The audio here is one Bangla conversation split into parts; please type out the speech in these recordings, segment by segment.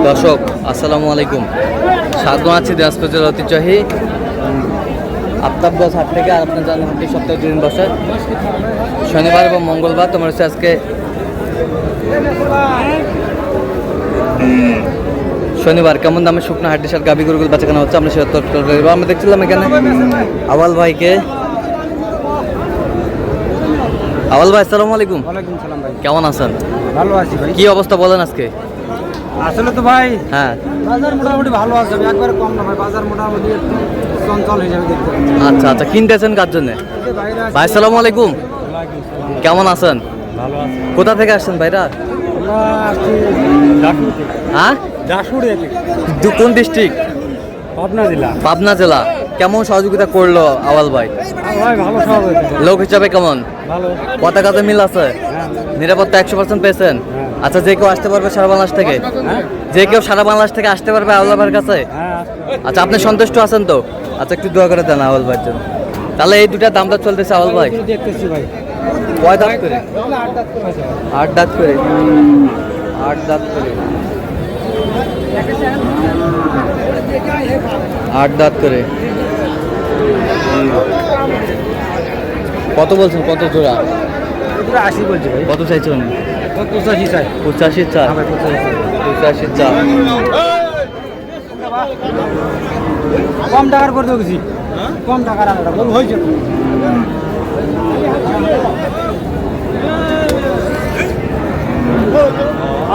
দর্শক আসসালামু আলাইকুম, স্বাগত আছি দিনাজপুর জেলার ঐতিহ্যবাহী আফতাবগঞ্জ হাট থেকে। আর আপনার জানেন হাটটি সপ্তাহে 2 দিন বসে, শনিবার এবং মঙ্গলবার। তোমার হচ্ছে আজকে শনিবার। কেমন দামে শুকনো হাড্ডি সার গাভী গরুগুলো বেচাকেনা হচ্ছে আমরা সেটা তথ্য দেব। আমরা দেখছিলাম এখানে আওয়াল ভাইকে। আওয়াল ভাই আসসালামু আলাইকুম। ওয়ালাইকুম সালাম ভাই, কেমন আছেন? ভালো আছি ভাই। কি অবস্থা বলেন আজকে? আসলে তো ভাই হ্যাঁ, বাজার মোটামুটি ভালো আছে, একবারে কম না ভাই, বাজার মোটামুটি একটু চঞ্চল হিসাবে দেখতে পাচ্ছি। আচ্ছা আচ্ছা, কিনতেছেন কার জন্য? ভাই আসসালামু আলাইকুম, কেমন আছেন? ভালো আছে। কোথা থেকে আসছেন ভাইরা? আমরা আসছি জাসুর থেকে। হ্যাঁ, জাসুরে কোন ডিস্ট্রিক্ট? পাবনা জেলা। পাবনা জেলা। কেমন সহযোগিতা করলো আওয়াল ভাই? ভাই ভালো সব হয়েছে, লোক হিসাবে কেমন? ভালো। পতাকাতে মিল আছে? হ্যাঁ নিরাপত্তা 100% পেয়েছেন? হ্যাঁ। আচ্ছা, যে কেউ আসতে পারবে সারা বাংলাদেশ থেকে? হ্যাঁ যে কেউ সারা বাংলাদেশ থেকে আসতে পারবে আওয়াল ভাইয়ের কাছে? হ্যাঁ। আচ্ছা, আপনি সন্তুষ্ট আছেন তো? আচ্ছা, একটু দোয়া করে দেন আওয়াল ভাইয়ের জন্য। তাহলে এই দুটা দামটা চলতেছে আওয়াল ভাই? দেখতেছি ভাই। কয় দাঁত করে? 8 দাঁত করে। 8 দাঁত করে। 8 দাঁত করে। কত বলছেন, কত জোড়া? 80 বলছি ভাই। কত চাইছেন? 85 চাই। 85 চা। 85 চা। কম টাকার করে দেখছি, কম টাকার আলাদা বল হয়েছে।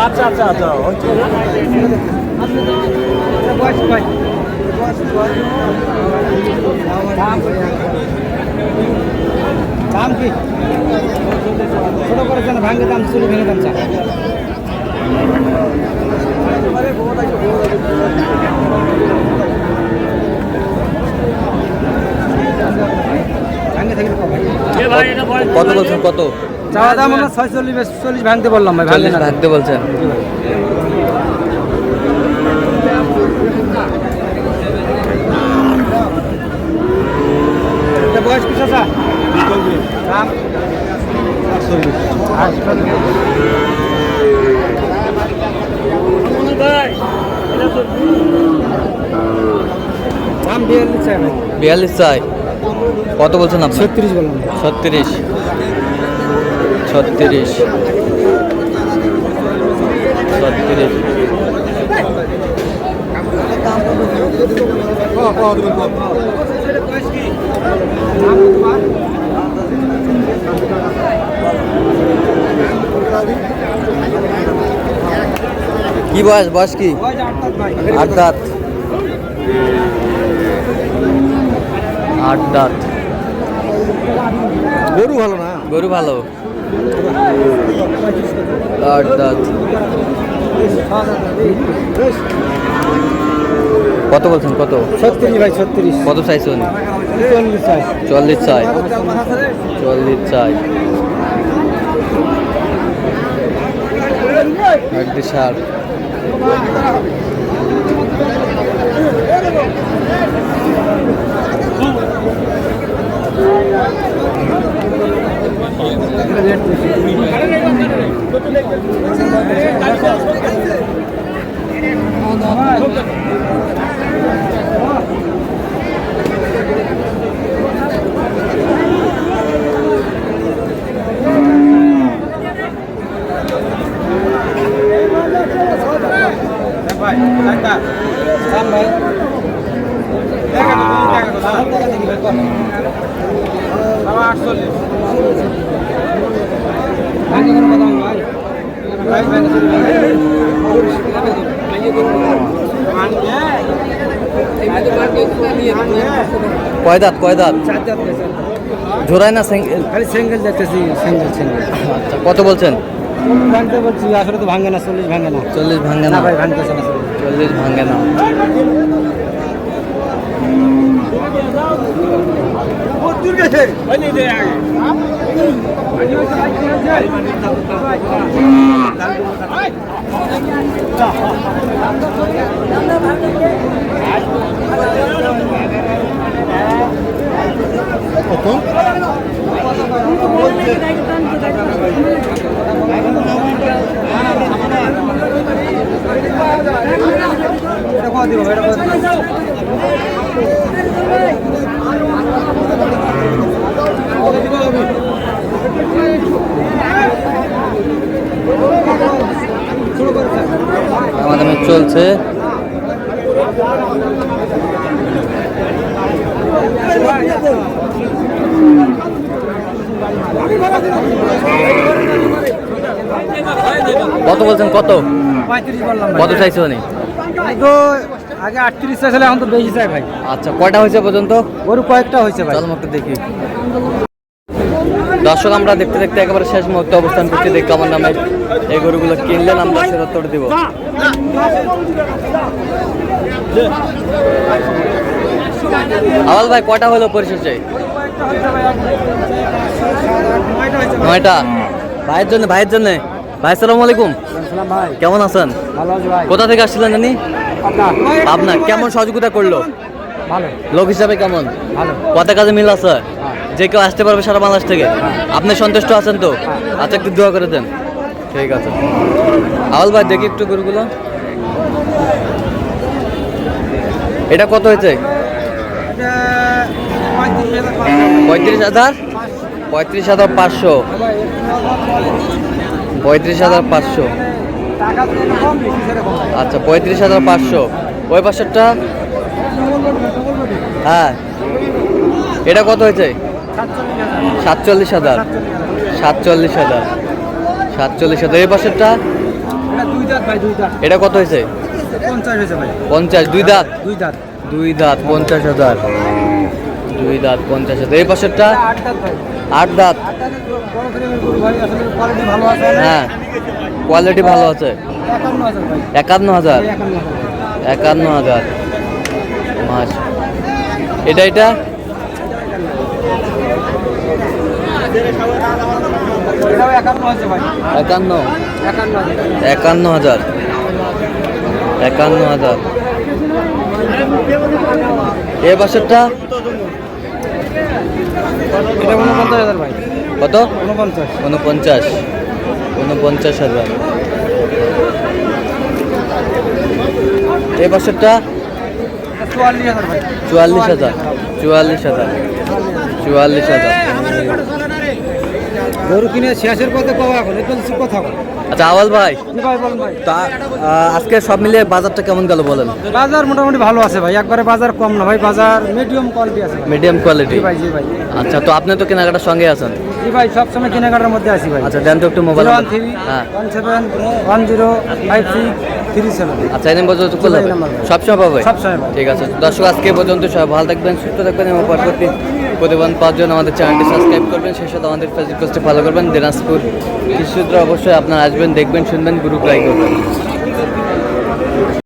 আচ্ছা আচ্ছা আচ্ছা, দাম কি ছোট করেছেন? ভাঙ্গে দাম চলে, ভেঙে দাম চা। কত বলছেন, কত? চাওয়া দাম আমরা 46 ভাঙতে বললাম ভাই। 40 ভাগতে বলছেন। বয়স কি চাচা? দাম 42 চাই ভাই। 42 চাই। কত বলছেন আপনি? 36 বললাম। 36। 36। 36। কি বয়স? বয়স কি? 8 দাঁত। 8 দাঁত। গরু ভালো না? গরু ভালো। 8 দাঁত। কত বলছেন, কত? 36 ভাই, 36। কত চাইছেন? 40 চাই। 40 চাই। 40 চাই। একটি সার। কয় দাঁত? কয় দাঁত? জোড়ায় না সিঙ্গেল? খালি সিঙ্গেল দেখতেছি, সিঙ্গেল সিঙ্গেল। আচ্ছা, কত বলছেন? ভাঙতে বলছি, আসলে তো ভাঙে না। 40 ভাঙে না। 40 ভাঙে না না ভাই, ভাঙতেছে না। 40 ভাঙে না। কত দিব এটা কত দিব আমাদের চলছে কত বলছেন? কত 35 বললাম কত চাইছো উনি? তো আগে 38 চাইছিল, এখন তো বেশি চাই ভাই। আচ্ছা, কয়টা হয়েছে পর্যন্ত? গরু কয়েকটা হয়েছে ভাই। চল একটু দেখি। দর্শক, আমরা দেখতে দেখতে একেবারে শেষ মুহূর্তে অবস্থান করছি। দেখি আমার নামে এই গরুগুলো কিনলেন, আমরা সেটা উত্তর দিব। আওয়াল ভাই, কয়টা হলো পরিশেষে? 9টা। ভাইয়ের জন্য ভাই, আসসালামু আলাইকুম। ভাই কেমন আছেন? ভালো আছি ভাই। কোথা থেকে আসছিলেন জানি? পাবনা। কেমন সহযোগিতা করলো? ভালো লোক হিসাবে কেমন? ভালো। কত কাজে মিল আছে? যে কেউ আসতে পারবে সারা বাংলাদেশ থেকে? আপনি সন্তুষ্ট আছেন তো? আচ্ছা, একটু দোয়া করে দেন। ঠিক আছে। আওয়াল ভাই, দেখি একটু গরুগুলো। এটা কত হয়েছে? 35,000। 35,500। 35,500। আচ্ছা, 35,500। ওই পাশেরটা? হ্যাঁ, এটা কত হয়েছে? 47,000। 47,000। 47,000। এই পাশেরটা? এটা কত হয়েছে? 50। দুই দাঁত? দুই দাঁত 50,000। দুই দাঁত 50,000। এই পাশেরটা? 8 দাঁত। হ্যাঁ, কোয়ালিটি ভালো আছে। 51,000। 51,000 মাস। এটা 51,000। 51,000। এ পাশেরটা? এটা 49,000 ভাই। কত? 49,000। 49,000। এই পাশেরটা? 44,000 ভাই। 44,000। 44,000। 44,000। গরু কিনে শেষের কথা কওয়া, এখন এটা কথা। আচ্ছা আওয়াল ভাই, ভাই বলেন ভাই। তা আজকে সব মিলিয়ে বাজারটা কেমন গেল বলেন? বাজার মোটামুটি ভালো আছে ভাই, একবারে বাজার কম না ভাই, বাজার মিডিয়াম কোয়ালিটি আছে। Medium quality? জি ভাই, জি ভাই। আচ্ছা, তো আপনি তো কেনাকাটার সঙ্গে আছেন? জি ভাই, সবসময় কেনাকাটার মধ্যে আছি ভাই। আচ্ছা, দেন তো একটু মোবাইল। 013 হ্যাঁ 17105637। আচ্ছা, এই নাম্বার যোগাযোগ করলে সবসময় পাবে? সবসময় পাবে। ঠিক আছে দর্শক, আজকে পর্যন্ত সবাই ভালো থাকবেন, সুস্থ থাকবেন এবং পরবর্তী প্রতিবেদন পাওয়ার জন্য আমাদের চ্যানেলটি সাবস্ক্রাইব করবেন, সেই সাথে আমাদের ফেসবুক পেজটি ফলো করবেন। দিনাজপুর কৃষিসূত্র অবশ্যই আপনারা আসবেন, দেখবেন, শুনবেন, গ্রুপ লাইক করবেন।